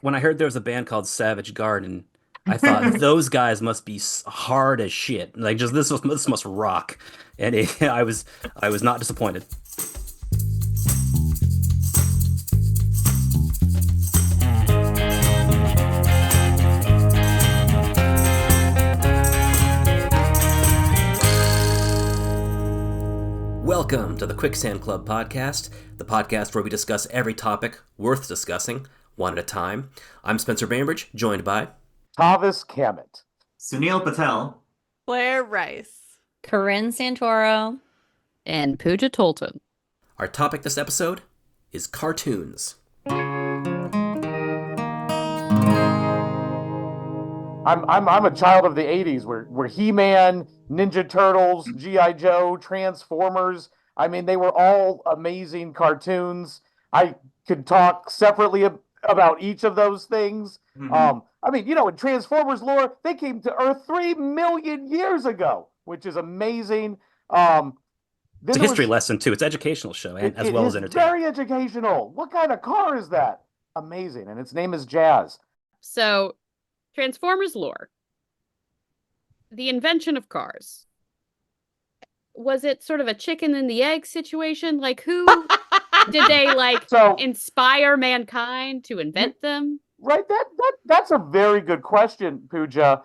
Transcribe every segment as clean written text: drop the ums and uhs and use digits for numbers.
when I heard there was a band called Savage Garden, I thought those guys must be hard as shit. Like just this must rock, and I was not disappointed. Welcome to the Quicksand Club podcast, the podcast where we discuss every topic worth discussing, one at a time. I'm Spencer Bainbridge, joined by Tavis Kammet. Sunil Patel. Blair Rice. Corinne Santoro. And Puja Tolton. Our topic this episode is cartoons. I'm a child of the 80s where He-Man, Ninja Turtles, G.I. Joe, Transformers. I mean, they were all amazing cartoons. I could talk separately about each of those things. I mean, in Transformers lore, they came to Earth 3 million years ago, which is amazing. It's a history lesson too. It's an educational show as well as entertainment. Very educational. What kind of car is that? Amazing, and its name is Jazz. So, Transformers lore. The invention of cars. Was it sort of a chicken and the egg situation? Like, who did they inspire mankind to invent them? Right, that's a very good question, Puja.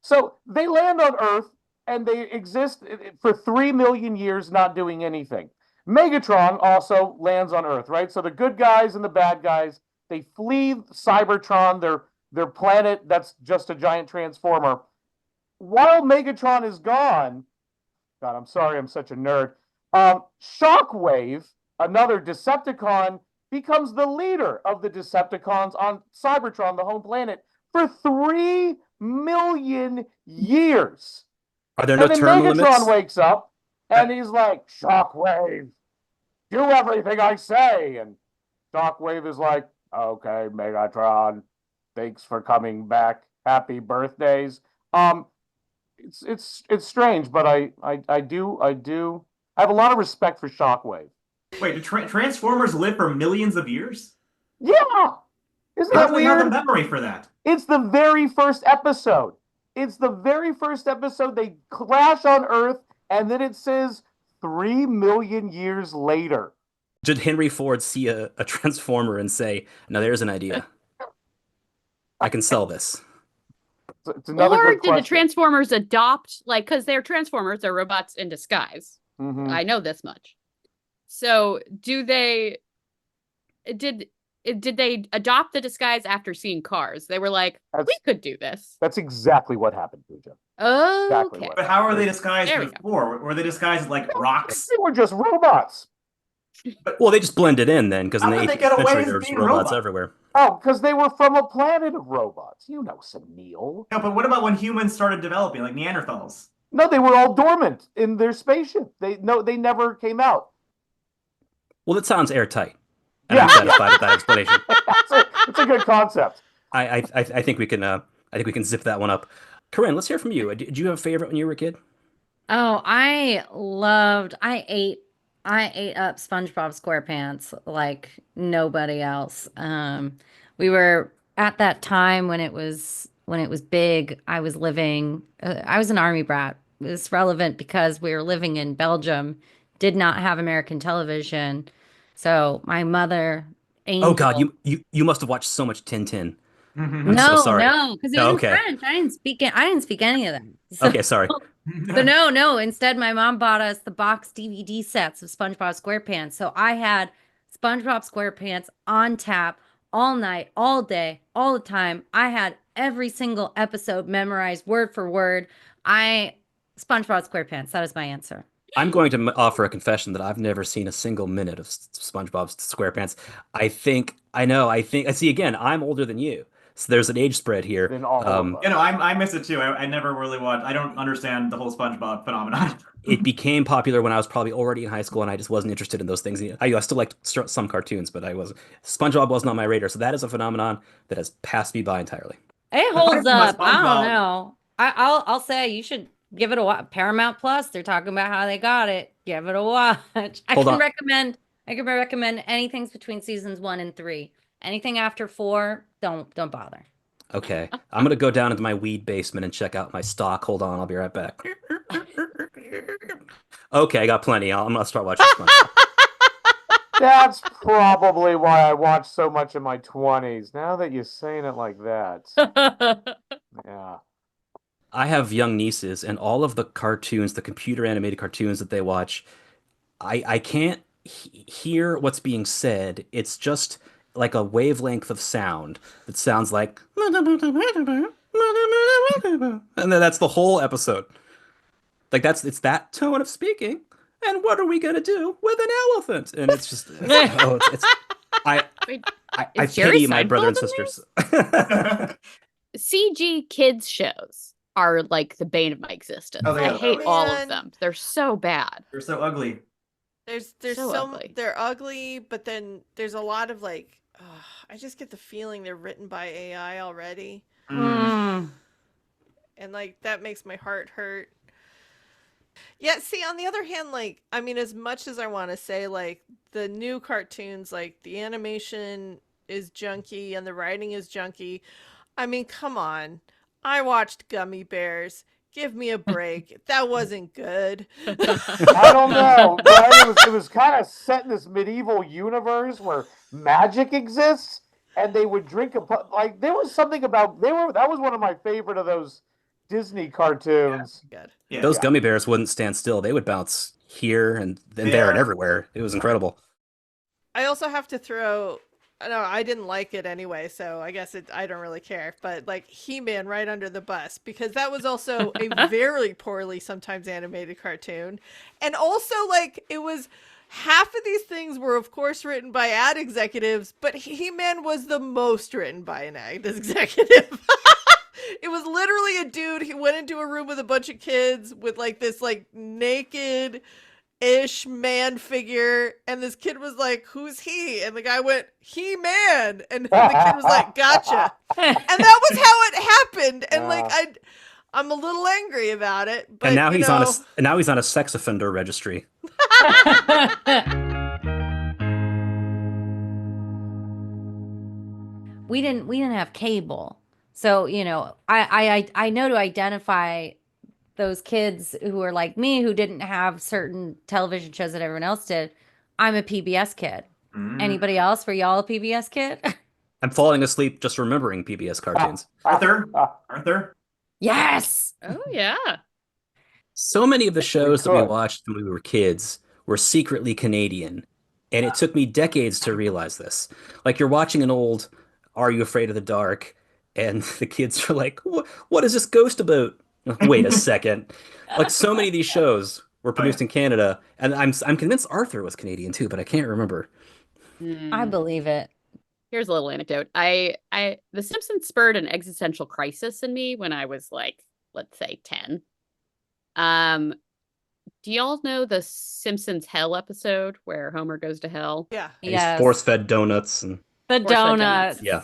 So they land on Earth and they exist for 3 million years not doing anything. Megatron also lands on Earth, right? So the good guys and the bad guys, they flee Cybertron, their planet that's just a giant transformer. While Megatron is gone, God, I'm sorry, I'm such a nerd. Shockwave, another Decepticon, becomes the leader of the Decepticons on Cybertron, the home planet, for 3 million years. Are there no then term Megatron limits? wakes up and he's like, Shockwave, do everything I say. And Shockwave is like, okay, Megatron, thanks for coming back. Happy birthdays. It's strange, but I have a lot of respect for Shockwave. Wait, do Transformers live for millions of years? Yeah, isn't How that do they have the weird? memory for that? It's the very first episode. It's the very first episode. They crash on Earth, and then it says 3 million years later. Did Henry Ford see a transformer and say, "Now there's an idea. I can sell this"? It's another Or good did the question. Transformers adopt, because they're Transformers, they're robots in disguise. Mhm. I know this much. So, did they adopt the disguise after seeing Cars? They were like, we could do this. That's exactly what happened, Puja. Oh, Exactly okay. what But how are they disguised There we go. before? Were they disguised as like rocks? They were just robots. Well, they just blended in then, because in How the did they 18th get away century as there was being robots robots? everywhere. Oh, because they were from a planet of robots. Sunil. No, but what about when humans started developing, like Neanderthals? No, they were all dormant in their spaceship. They never came out. Well, that sounds airtight. And Yeah. I'm satisfied with that explanation. It's a good concept. I think we can zip that one up. Corinne, let's hear from you. Did you have a favorite when you were a kid? Oh, I ate up SpongeBob SquarePants like nobody else. We were at that time when it was big. I was an army brat. It's relevant because we were living in Belgium, did not have American television. So my mother, Oh God, Angel, you must have watched so much Tintin. I'm so no, sorry. no, because it was Oh, in okay. French. I didn't speak any of them. So, Okay, sorry. so no. Instead, my mom bought us the box DVD sets of SpongeBob SquarePants. So I had SpongeBob SquarePants on tap all night, all day, all the time. I had every single episode memorized word for word. SpongeBob SquarePants. That is my answer. I'm going to offer a confession that I've never seen a single minute of SpongeBob SquarePants. I see again, I'm older than you. So there's an age spread here. Then all of us. I miss it too. I never really watched. I don't understand the whole SpongeBob phenomenon. It became popular when I was probably already in high school, and I just wasn't interested in those things. I still liked some cartoons, but I wasn't. SpongeBob wasn't on my radar, so that is a phenomenon that has passed me by entirely. It The holds funny thing about up. I don't SpongeBob- know. I'll say you should give it a watch. Paramount Plus. They're talking about how they got it. Give it a watch. Hold on. I can recommend anything between seasons 1 and 3. Anything after 4, don't bother. Okay, I'm gonna go down into my weed basement and check out my stock. Hold on, I'll be right back. Okay, I got plenty. I'm gonna start watching SpongeBob. That's probably why I watched so much in my 20s. Now that you're saying it like that. Yeah. I have young nieces, and all of the cartoons, the computer animated cartoons that they watch, I can't hear what's being said. It's just like a wavelength of sound that sounds like, and then that's the whole episode. Like it's that tone of speaking. And what are we gonna do with an elephant? And it's just I Wait, I is Jerry pity my brother and Seinfeld in sisters. CG kids shows are like the bane of my existence. Oh, they I are. hate Oh, all man. of them. They're so bad. They're so ugly. There's So so ugly. they're ugly, but then there's a lot of like, I just get the feeling they're written by AI already, Mm. and like that makes my heart hurt. Yeah, see, on the other hand, like, I mean, as much as I want to say, like, the new cartoons, like, the animation is junky and the writing is junky. I mean, come on. I watched Gummy Bears. Give me a break. That wasn't good. I don't know, right? It was kind of set in this medieval universe where magic exists, and they would drink like there was something about that was one of my favorite of those Disney cartoons. Good. Yeah. Those gummy bears wouldn't stand still. They would bounce here and then there and Yeah. everywhere. It was incredible. I also have to throw. No, I didn't like it anyway, so I guess I don't really care. But like He-Man right under the bus, because that was also a very poorly sometimes animated cartoon, and also like it was. Half of these things were, of course, written by ad executives, but He-Man was the most written by an ad executive. It was literally a dude. He went into a room with a bunch of kids with like this like naked-ish man figure, and this kid was like, "Who's he?" And the guy went, "He-Man," and the kid was like, "Gotcha." And that was how it happened. And like I'm a little angry about it. But And now you he's know, on a sex offender registry. We didn't have cable. So, I know to identify those kids who are like me who didn't have certain television shows that everyone else did. I'm a PBS kid. Anybody else? Were y'all a PBS kid? I'm falling asleep just remembering PBS cartoons. Arthur? Yes. Oh yeah. So many of the shows that we could. watched when we were kids were secretly Canadian, and it took me decades to realize this. Like you're watching an old Are You Afraid of the Dark, and the kids are like, what is this ghost about? Wait a second. Like so many of these shows were produced in Canada, and I'm convinced Arthur was Canadian too, but I can't remember. I believe it. Here's a little anecdote. The Simpsons spurred an existential crisis in me when I was like, let's say 10. Do y'all know the Simpsons Hell episode where Homer goes to hell? yeah. And Yes. he's force-fed donots and The Force-fed donuts. yeah.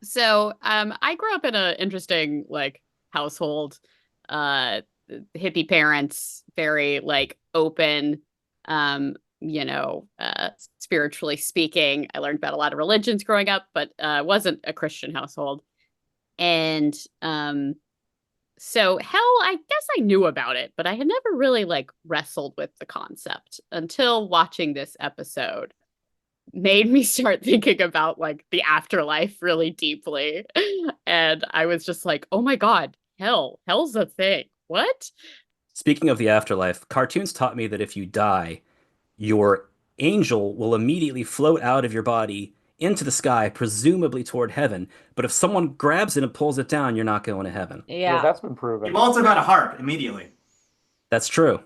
So, I grew up in an interesting like household, hippie parents, very like open, spiritually speaking. I learned about a lot of religions growing up, but wasn't a Christian household. And so hell, I guess I knew about it, but I had never really like wrestled with the concept until watching this episode made me start thinking about like the afterlife really deeply. And I was just like, oh my God, hell's a thing. What? Speaking of the afterlife, cartoons taught me that if you die, your angel will immediately float out of your body into the sky, presumably toward heaven. But if someone grabs it and pulls it down, you're not going to heaven. Yeah, that's been proven. You've also got a harp immediately. That's true.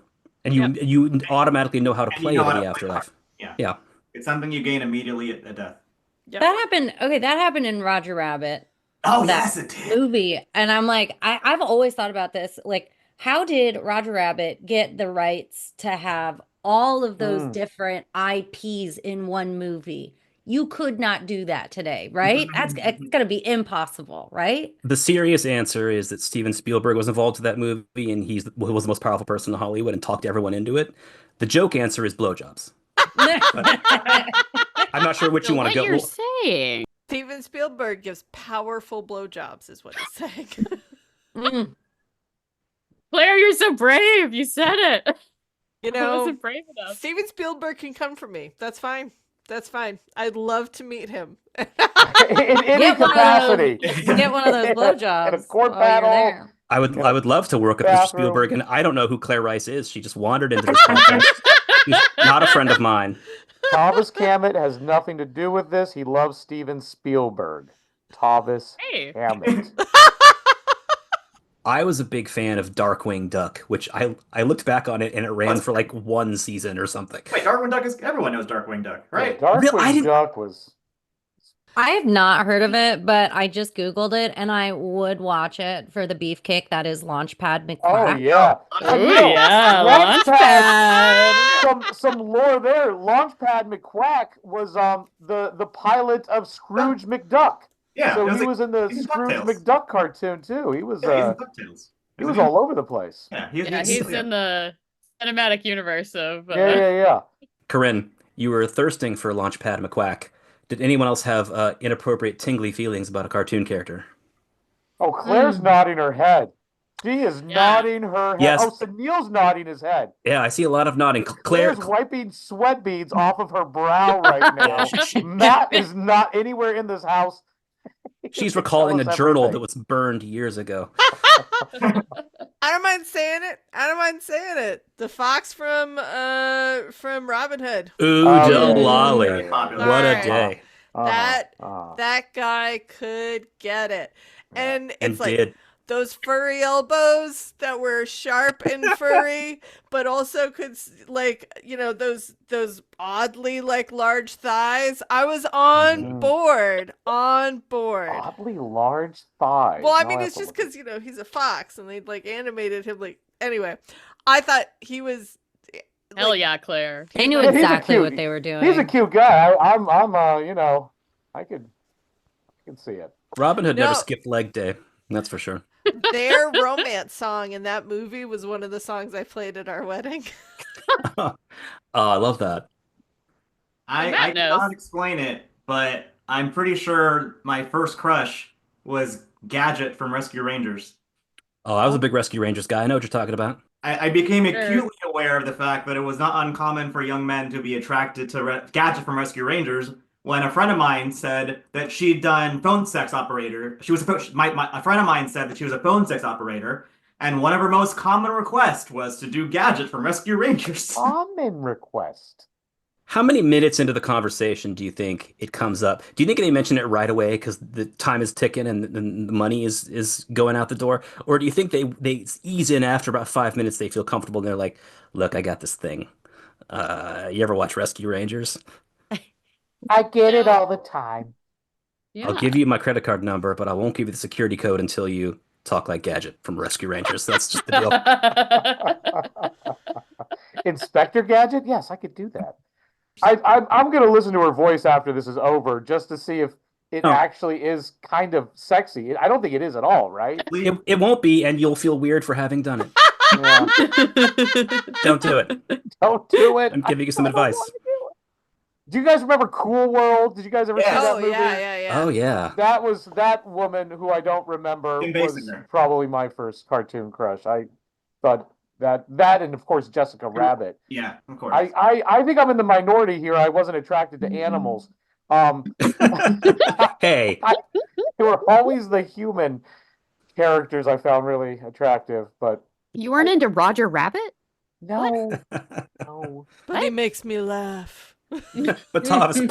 And you automatically know how to And you play know it in how the to play afterlife. harp. Yeah. Yeah. It's something you gain immediately at death. Yep. That happened. Okay, that happened in Roger Rabbit. Oh, That yes, it did. movie. And I'm like, I've always thought about this. Like, how did Roger Rabbit get the rights to have all of those different IPs in one movie? You could not do that today, right? It's going to be impossible, right? The serious answer is that Steven Spielberg was involved with that movie and he was the most powerful person in Hollywood and talked everyone into it. The joke answer is blowjobs. I'm not sure which So you want what to go. you're saying? Steven Spielberg gives powerful blowjobs, is what he's saying. Mm. Claire, you're so brave. You said it. You I know, wasn't brave enough. Steven Spielberg can come for me. That's fine. That's fine. I'd love to meet him. in any capacity. Get one of those blowjobs In a court while you're battle. there. I would love to work with Mr. Bathroom. Spielberg, and I don't know who Claire Rice is. She just wandered into this podcast. She's not a friend of mine. Tavis Kammet has nothing to do with this. He loves Steven Spielberg. Tavis Hey. Kammet. I was a big fan of Darkwing Duck, which I looked back on it and it ran for like one season or something. Wait, Darkwing Duck is everyone knows Darkwing Duck, right? Darkwing I didn't- Duck was. I have not heard of it, but I just Googled it and I would watch it for the beefcake that is Launchpad McQuack. Oh yeah. Oh, Ooh, yeah, Launchpad. Some lore there. Launchpad McQuack was the pilot of Scrooge McDuck. Yeah, So it was he like- was in the he's in Scrooge DuckTales. McDuck cartoon too. He was Yeah, he's in DuckTales. he was all over the place. Yeah, He's in the cinematic universe of. Yeah. Corinne, you were thirsting for Launchpad McQuack. Did anyone else have inappropriate tingly feelings about a cartoon character? Oh, Claire's nodding her head. She is Yeah. nodding her head. Yes. Oh, Sunil's nodding his head. Yeah, I see a lot of nodding. Claire, Claire's wiping sweat beads off of her brow right now. Matt is not anywhere in this house. she's recalling a Tell us journal everything. that was burned years ago. I don't mind saying it. The fox from Robin Hood. Ooh, Oh, Joe yeah. Lolly. Very popular. What a Alright. day. That guy could get it. And And it's like did. those furry elbows that were sharp and furry, but also could those oddly like large thighs. I was on board. Oddly large thighs. Well, I Now mean, have it's to just look. because he's a fox, and they like animated him like. Anyway, I thought he was. Hell like, yeah, Claire. They knew Yeah, he's a exactly cute- what they were doing. He's a cute guy. I'm I could see it. Robin Hood never No. skipped leg day. That's for sure. Their romance song in that movie was one of the songs I played at our wedding. Oh, I love that. I Matt knows. cannot explain it, but I'm pretty sure my first crush was Gadget from Rescue Rangers. Oh, I was a big Rescue Rangers guy. I know what you're talking about. I became Sure. acutely aware of the fact that it was not uncommon for young men to be attracted to Gadget from Rescue Rangers when a friend of mine said that she'd done phone sex operator. She was a friend of mine said that she was a phone sex operator, and one of her most common requests was to do Gadget from Rescue Rangers. Common request. How many minutes into the conversation do you think it comes up? Do you think they mention it right away because the time is ticking and the money is going out the door? Or do you think they ease in after about 5 minutes, they feel comfortable and they're like, look, I got this thing. You ever watch Rescue Rangers? I get it all the time. Yeah. I'll give you my credit card number, but I won't give you the security code until you talk like Gadget from Rescue Rangers. That's just the deal. Inspector Gadget? Yes, I could do that. I'm going to listen to her voice after this is over just to see if it Oh. actually is kind of sexy. I don't think it is at all, right? It won't be, and you'll feel weird for having done it. Yeah. Don't do it. Don't do it. I'm giving you some I don't advice. wanna do it. Do you guys remember Cool World? Did you guys ever see Yeah. that Oh movie? yeah. Oh, yeah. That was that woman who I don't remember Kim was Basinger. probably my first cartoon crush. I thought that and of course Jessica Rabbit. Yeah, of course. I think I'm in the minority here. I wasn't attracted to animals. Hey, They were always the human characters I found really attractive, but You weren't into Roger Rabbit? no, no. But he makes me laugh. but Tavis,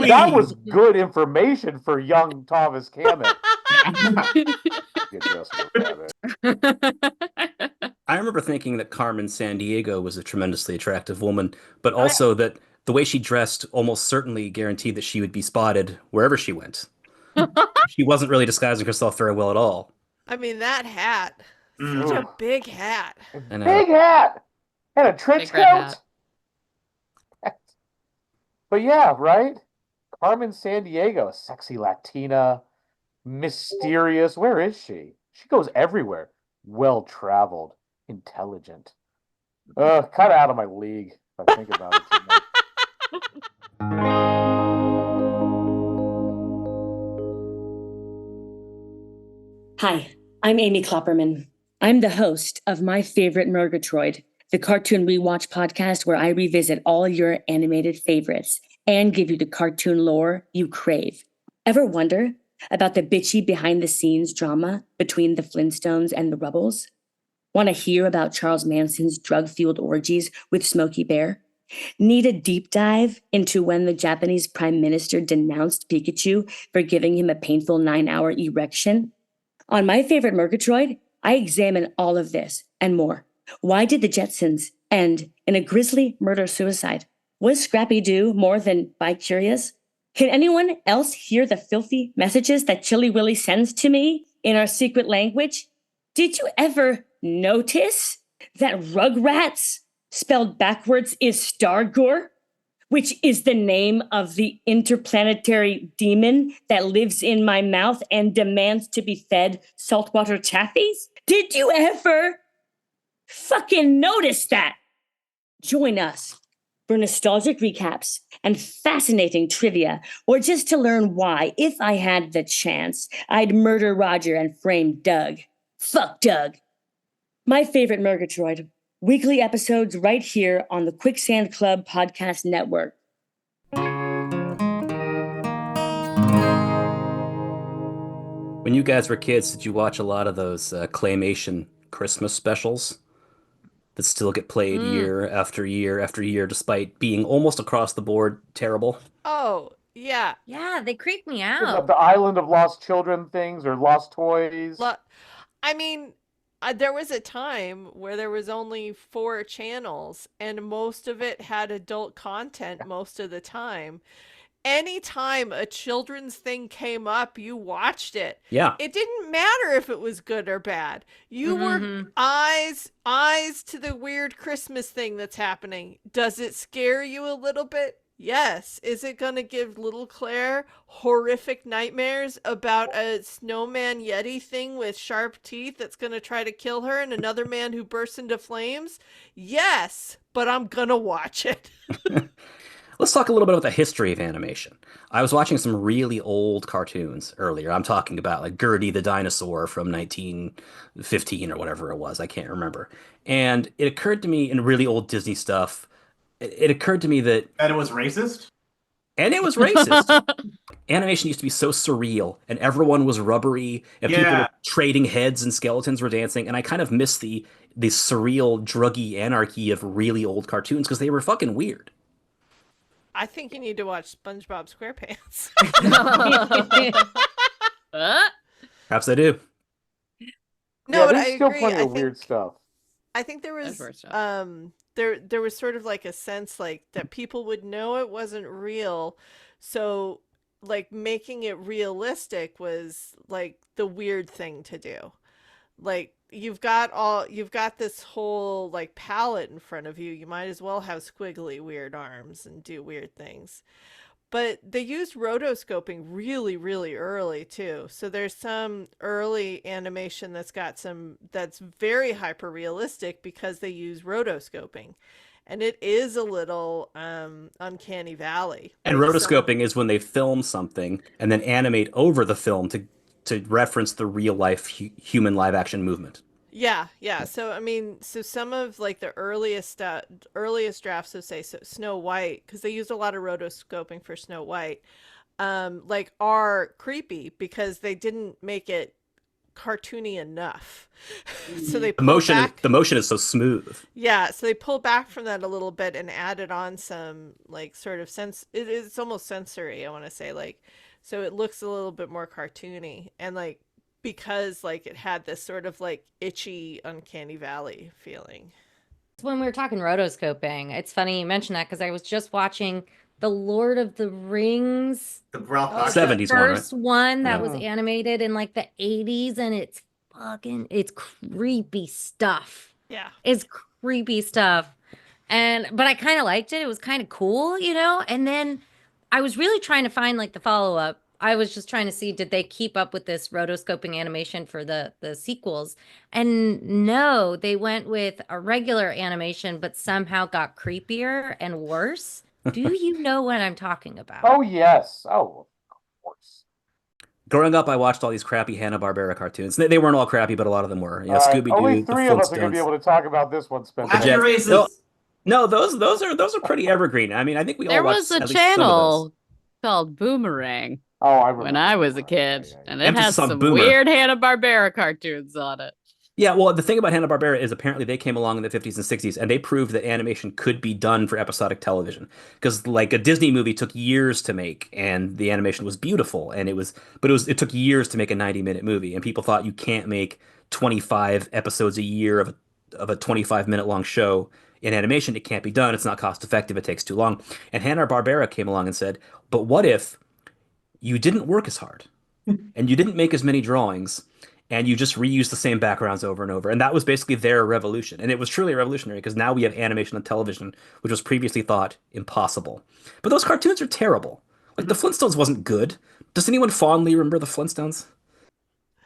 That was good information for young Tavis Kammet. Get Jessica Rabbit. I remember thinking that Carmen Sandiego was a tremendously attractive woman, but also that the way she dressed almost certainly guaranteed that she would be spotted wherever she went. She wasn't really disguising herself very well at all. I mean, that hat. Mm. Such a big hat. I know. Big hat and a trench Big red coat. But yeah, right? Carmen Sandiego, a sexy Latina, mysterious. Where is she? She goes everywhere. Well traveled, intelligent. Kind of out of my league if I think about it too much. Hi, I'm Amy Klopperman. I'm the host of My Favorite Murgatroyd, the cartoon rewatch podcast where I revisit all your animated favorites and give you the cartoon lore you crave. Ever wonder about the bitchy behind-the-scenes drama between the Flintstones and the Rubbles? Want to hear about Charles Manson's drug-fueled orgies with Smokey Bear? Need a deep dive into when the Japanese Prime Minister denounced Pikachu for giving him a painful 9-hour erection? On My Favorite Murgatroyd, I examine all of this and more. Why did the Jetsons end in a grisly murder-suicide? Was Scrappy-Doo more than bi-curious? Can anyone else hear the filthy messages that Chili Willy sends to me in our secret language? Did you ever notice that Rugrats, spelled backwards, is Stargore, which is the name of the interplanetary demon that lives in my mouth and demands to be fed saltwater chaffies? Did you ever fucking notice that? Join us for nostalgic recaps and fascinating trivia, or just to learn why, if I had the chance, I'd murder Roger and frame Doug. Fuck Doug. My Favorite Murgatroyd. Weekly episodes right here on the Quicksand Club podcast network. When you guys were kids, did you watch a lot of those claymation Christmas specials that still get played year after year after year, despite being almost across the board terrible? Oh, yeah. Yeah, they creep me The out. Island of Lost Children things or Lost Toys. I mean, there was a time where there was only 4 channels and most of it had adult content most of the time. Anytime a children's thing came up, you watched it. Yeah. It didn't matter if it was good or bad. You were eyes to the weird Christmas thing that's happening. Does it scare you a little bit? Yes. Is it going to give little Claire horrific nightmares about a snowman yeti thing with sharp teeth that's going to try to kill her and another man who bursts into flames? Yes, but I'm going to watch it. Let's talk a little bit about the history of animation. I was watching some really old cartoons earlier. I'm talking about like Gertie the dinosaur from 1915 or whatever it was. I can't remember. And it occurred to me in really old Disney stuff, it occurred to me that And it was racist? and it was racist. Animation used to be so surreal, and everyone was rubbery, and people Yeah. were trading heads, and skeletons were dancing. And I kind of miss the surreal, druggy anarchy of really old cartoons because they were fucking weird. I think you need to watch SpongeBob SquarePants. Perhaps I do. No, yeah, but there's I still agree. plenty I of think weird stuff. I think there That's was weird stuff. there was sort of like a sense like that people would know it wasn't real, so like making it realistic was like the weird thing to do. Like you've got this whole like palette in front of you. You might as well have squiggly weird arms and do weird things. But they used rotoscoping really, really early too. So there's some early animation that's very hyper realistic because they use rotoscoping. And it is a little uncanny valley. And Like rotoscoping is when they film something and then animate over the film to reference the real life human live action movement. Yeah. So I mean, so some of like the earliest drafts of say Snow White, because they used a lot of rotoscoping for Snow White, like are creepy because they didn't make it cartoony enough. So they pulled back. The motion is so smooth. Yeah, so they pulled back from that a little bit and added on some like sort of it's almost sensory, I want to say, like, so it looks a little bit more cartoony and like because like it had this sort of like itchy uncanny valley feeling. When we were talking rotoscoping, it's funny you mentioned that because I was just watching the Lord of the Rings The Ralph Oh, Bakshi. 70s one, right? first one that Yeah. was animated in like the 80s, and it's creepy stuff. Yeah. It's creepy stuff. But I kind of liked it. It was kind of cool, you know? And then I was really trying to find like the follow-up. I was just trying to see, did they keep up with this rotoscoping animation for the sequels? And no, they went with a regular animation, but somehow got creepier and worse. Do you know what I'm talking about? Oh yes. Oh, of course. growing up, I watched all these crappy Hanna-Barbera cartoons. They weren't all crappy, but a lot of them were. You know, All right, only Scooby-Doo, the three of us are going to be Flintstones, able to talk about this one, Spencer. the Wacky Jets. Races. No, no, those are pretty evergreen. I mean, I think we all There watched was a at least some of those. channel called Boomerang Oh, I when remember. I was a Yeah, kid, yeah, yeah. and it Emphasis has on some boomer. weird Hanna-Barbera cartoons on it. Yeah, well, the thing about Hanna-Barbera is apparently they came along in the 50s and 60s and they proved that animation could be done for episodic television. Because like a Disney movie took years to make and the animation was beautiful and it took years to make a 90-minute movie and people thought you can't make 25 episodes a year of a 25-minute long show in animation. It can't be done. It's not cost effective. It takes too long. And Hanna-Barbera came along and said, "But what if you didn't work as hard and you didn't make as many drawings and you just reuse the same backgrounds over and over." And that was basically their revolution. And it was truly revolutionary because now we have animation on television, which was previously thought impossible. But those cartoons are terrible. Like the Flintstones wasn't good. Does anyone fondly remember the Flintstones?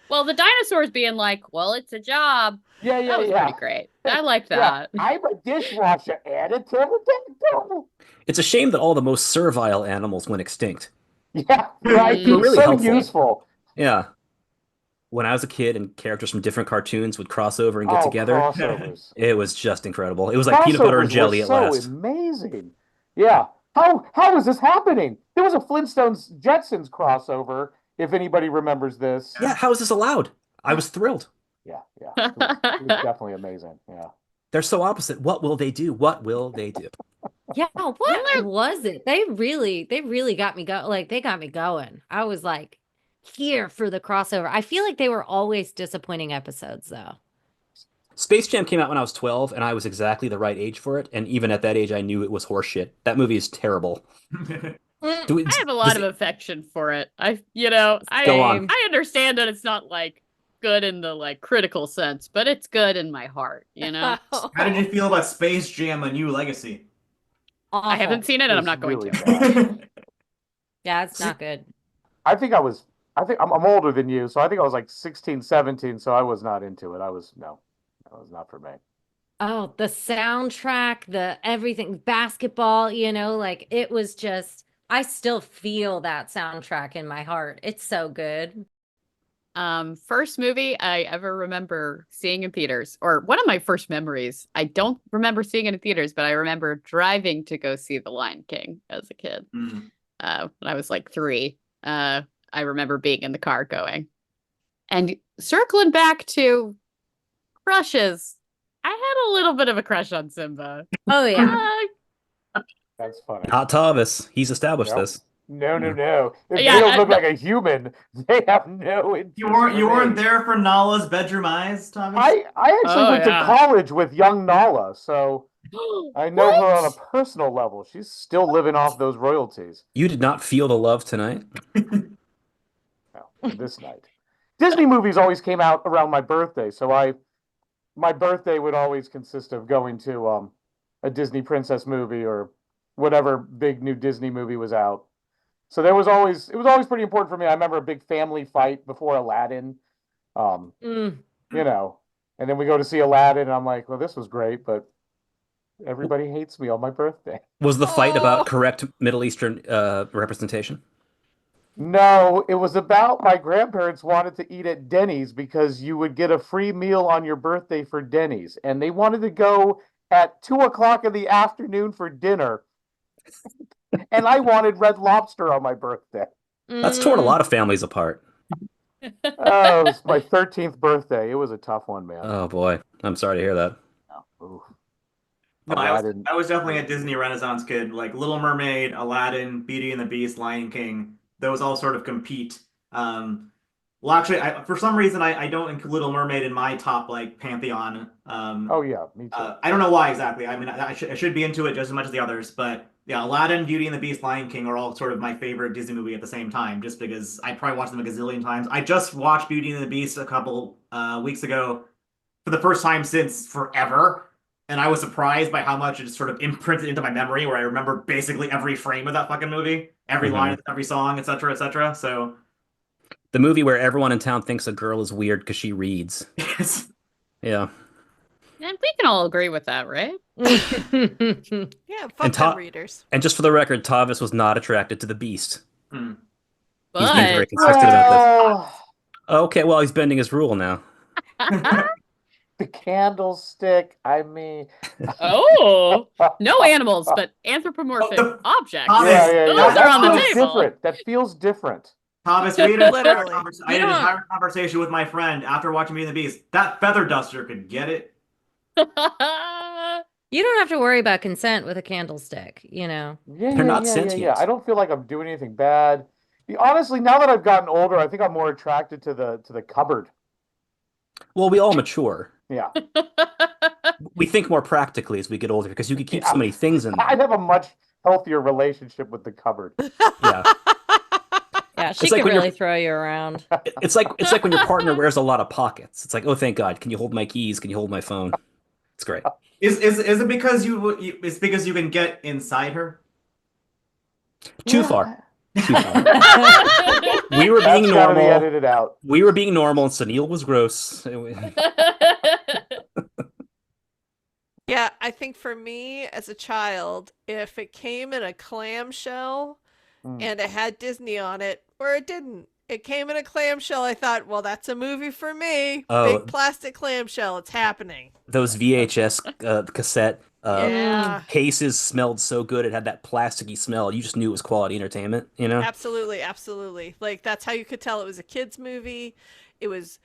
Well, the dinosaurs being like, well, it's a job. Yeah, That was pretty great. I like Yeah, that. I'm a dishwasher and a pterodactyl. It's a shame that all the most servile animals went extinct. Yeah, right. They were really So helpful. useful. Yeah. When I was a kid and characters from different cartoons would cross over and get Oh, together, crossovers. it was just incredible. It was like peanut butter and Crossovers jelly were at so last. amazing. Yeah. How is this happening? There was a Flintstones Jetsons crossover, if anybody remembers this. Yeah, how is this allowed? I was thrilled. Yeah. It was definitely amazing. Yeah. They're so opposite. What will they do? What will they do? Yeah, what was it? They really got me they got me going. I was like here for the crossover. I feel like they were always disappointing episodes though. Space Jam came out when I was 12, and I was exactly the right age for it. And even at that age, I knew it was horseshit. That movie is terrible. I have a lot of affection for it. Go on. I understand that it's not like good in the like critical sense, but it's good in my heart, you know? How did you feel about Space Jam: A New Legacy? Awful. I haven't seen it and I'm It's not going really to. bad. Yeah, it's not good. I think I'm older than you, so I think I was like 16, 17, so I was not into it. That was not for me. Oh, the soundtrack, the everything, basketball, like it was just, I still feel that soundtrack in my heart. It's so good. First movie I ever remember seeing in theaters, or one of my first memories. I don't remember seeing it in theaters, but I remember driving to go see The Lion King as a kid. Mm. When I was like 3. I remember being in the car going. And circling back to crushes, I had a little bit of a crush on Simba. Oh yeah. That's funny. Not Tavis. He's established Nope. this. No. If Yeah, they don't look no. like a human, they have no interest. You weren't in me. there for Nala's bedroom eyes, Thomas? I actually Oh, went yeah. to college with young Nala, so I know her on a What? personal level. She's still living off those royalties. You did not feel the love tonight? No, this night. Disney movies always came out around my birthday, so my birthday would always consist of going to a Disney princess movie or whatever big new Disney movie was out. So it was always pretty important for me. I remember a big family fight before Aladdin. Mm. And then we go to see Aladdin and I'm like, well, this was great, but everybody hates me on my birthday. Was the fight Oh. about correct Middle Eastern representation? No, it was about my grandparents wanted to eat at Denny's because you would get a free meal on your birthday for Denny's. And they wanted to go at 2 o'clock in the afternoon for dinner. And I wanted Red Lobster on my birthday. That's torn a lot of families apart. Oh, it was my 13th birthday. It was a tough one, man. Oh boy, I'm sorry to hear that. Ooh. No, Aladdin. I was definitely a Disney Renaissance kid. Like Little Mermaid, Aladdin, Beauty and the Beast, Lion King. Those all sort of compete. Well, actually, for some reason, I don't include Little Mermaid in my top like pantheon. Oh yeah, me too. I don't know why exactly. I mean, I should be into it just as much as the others, but yeah, Aladdin, Beauty and the Beast, Lion King are all sort of my favorite Disney movie at the same time, just because I probably watched them a gazillion times. I just watched Beauty and the Beast a couple weeks ago for the first time since forever, and I was surprised by how much it sort of imprinted into my memory, where I remember basically every frame of that fucking movie, every line, every song, etc., etc. So The movie where everyone in town thinks a girl is weird because she reads. yes. Yeah. And we can all agree with that, right? Yeah, fuck And them readers. And just for the record, Tavis was not attracted to the Beast. Hmm. He's being very But consistent about this. Well, Okay, well, he's bending his rule now. the candlestick. I mean, oh, no animals, but anthropomorphic objects. Thomas, yeah. Those that are on the feels table. different. That feels different. Thomas, we had an entire Literally. I You had an don't- entire conversation with my friend after watching Beauty and the Beast. That feather duster could get it. You don't have to worry about consent with a candlestick, you know. They're not Yeah. sentient. I don't feel like I'm doing anything bad. Honestly, now that I've gotten older, I think I'm more attracted to the cupboard. Well, we all mature. Yeah. We think more practically as we get older because you can keep Yeah. so many things in I'd there. have a much healthier relationship with the cupboard. Yeah. Yeah, she It's like could when you're- really throw you around. It's like when your partner wears a lot of pockets. It's like, oh, thank God. Can you hold my keys? Can you hold my phone? It's great. Is it because it's because you can get inside her? Too Yeah. far. Too far. We were That's being gotta be normal. edited out. We were being normal, and Sunil was gross. Yeah, I think for me as a child, if it came in a clamshell Mm. and it had Disney on it, or it didn't, it came in a clamshell, I thought, well, that's a movie for me. Oh. Big plastic clamshell, it's happening. Those VHS cassette Yeah, cases smelled so good. It had that plasticky smell. You just knew it was quality entertainment, you know? absolutely. Like that's how you could tell it was a kids movie. It was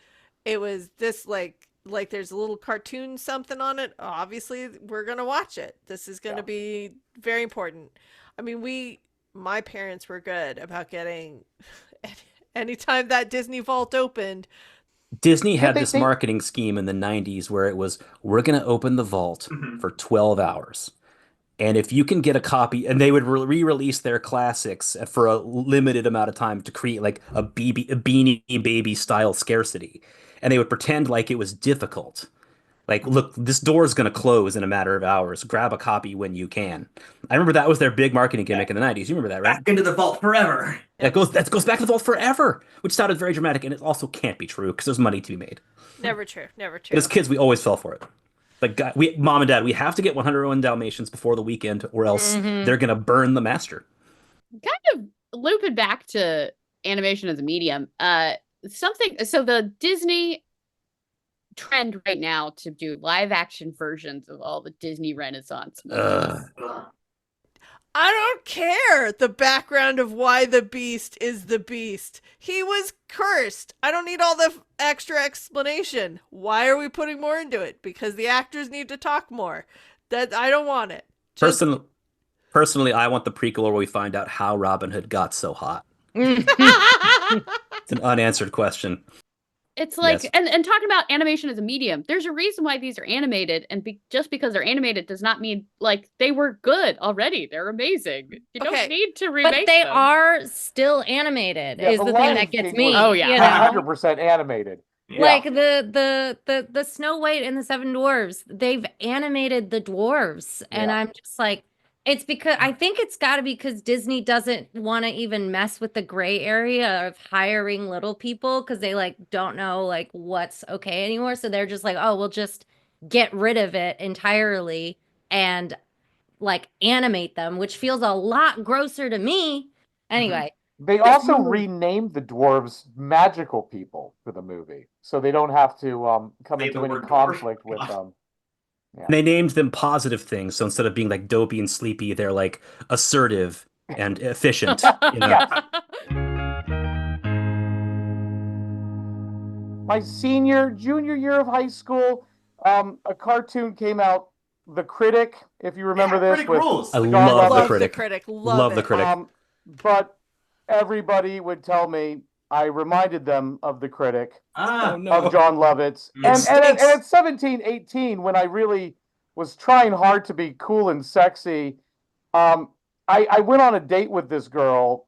this like there's a little cartoon something on it. Obviously, we're gonna watch it. This is gonna be very important. I mean, my parents were good about getting anytime that Disney Vault opened. Disney had they- this they- marketing scheme in the 90s where it was, we're going to open the vault Mhm. for 12 hours. And if you can get a copy, and they would re-release their classics for a limited amount of time to create like a Beanie Baby style scarcity. And they would pretend like it was difficult. Like, look, this door is going to close in a matter of hours. Grab a copy when you can. I remember that was their big marketing gimmick in the 90s. You remember that, right? Back into the vault forever. That goes back to the vault forever, which sounded very dramatic, and it also can't be true because there's money to be made. Never true. But as kids, we always fell for it. Like, mom and dad, we have to get 101 Dalmatians before the weekend, or else they're gonna burn the master. Kind of looping back to animation as a medium. So the Disney trend right now to do live action versions of all the Disney Renaissance movies. I don't care the background of why the Beast is the Beast. He was cursed. I don't need all the extra explanation. Why are we putting more into it? Because the actors need to talk more. That I don't want it. Personally, I want the prequel where we find out how Robin Hood got so hot. Just... It's an unanswered question. It's like, Yes. and talking about animation as a medium, there's a reason why these are animated, and just because they're animated does not mean like they were good already. They're amazing. You Okay. don't need to But remake they them. are still animated, Yeah, is the the thing Lion that gets King me. was Oh, yeah. you know? 100% animated. Yeah. Like the Snow White and the Seven Dwarves, they've animated the dwarves, and Yeah. I'm just like, it's because I think it's got to be because Disney doesn't want to even mess with the gray area of hiring little people because they like don't know like what's okay anymore. So they're just like, oh, we'll just get rid of it entirely and like animate them, which feels a lot grosser to me. Anyway, They also renamed the dwarves magical people for the movie, so they don't have to come Say into the any word dwarf. conflict with them. They named them positive things, so instead of being like dopey and sleepy, they're like assertive and efficient. You know? My junior year of high school, a cartoon came out, The Critic, if you remember this. Critic with rules. I John love Lovitz. the Love critic. the critic. Love the it. critic. But everybody would tell me I reminded them of The Critic. Ah, Of John Lovitz. It And stinks. at 17, 18, when I really was trying hard to be cool and sexy, I went on a date with this girl,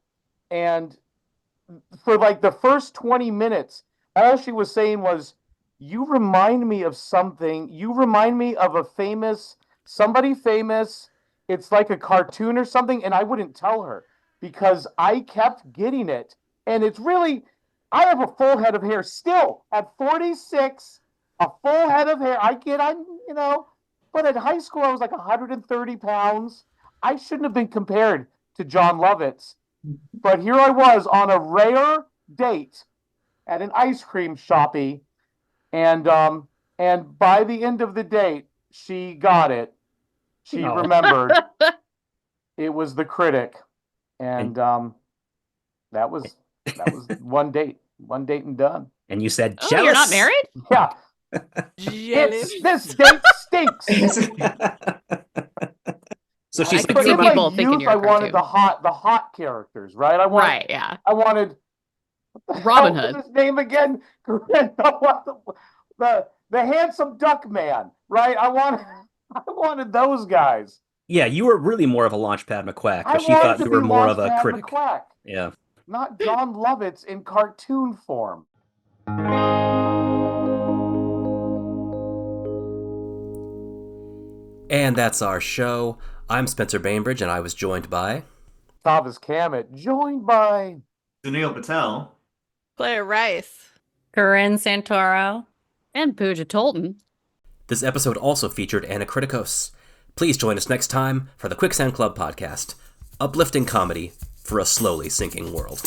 and for like the first 20 minutes, all she was saying was, you remind me of something. You remind me of somebody famous. It's like a cartoon or something. And I wouldn't tell her because I kept getting it. And it's really, I have a full head of hair still at 46, a full head of hair. But at high school, I was like 130 pounds. I shouldn't have been compared to John Lovitz. But here I was on a rare date at an ice cream shoppy, and by the end of the date, she got it. She Oh. remembered. It was the critic, and that was one date and done. And you said Oh, jealous. you're not married? Yeah, Jealous. this date stinks. So I she's could like, see in "You're people my thinking youth, you're a I wanted cartoon. the hot characters, right? Right, yeah. I wanted Robin what was Hood. his name again? Corinne. I want the handsome duck man, right? I wanted those guys. yeah, you were really more of a Launchpad McQuack, I but she wanted thought to you be were more of a Launchpad critic. McQuack, Yeah. not John Lovitz in cartoon form. And that's our show. I'm Spencer Bainbridge, and I was joined by... Tavis Kammet, joined by Sunil Patel. Claire Rice. Corinne Santoro. And Puja Tolton. This episode also featured Anna Kritikos. Please join us next time for the Quicksand Club podcast. Uplifting comedy for a slowly sinking world.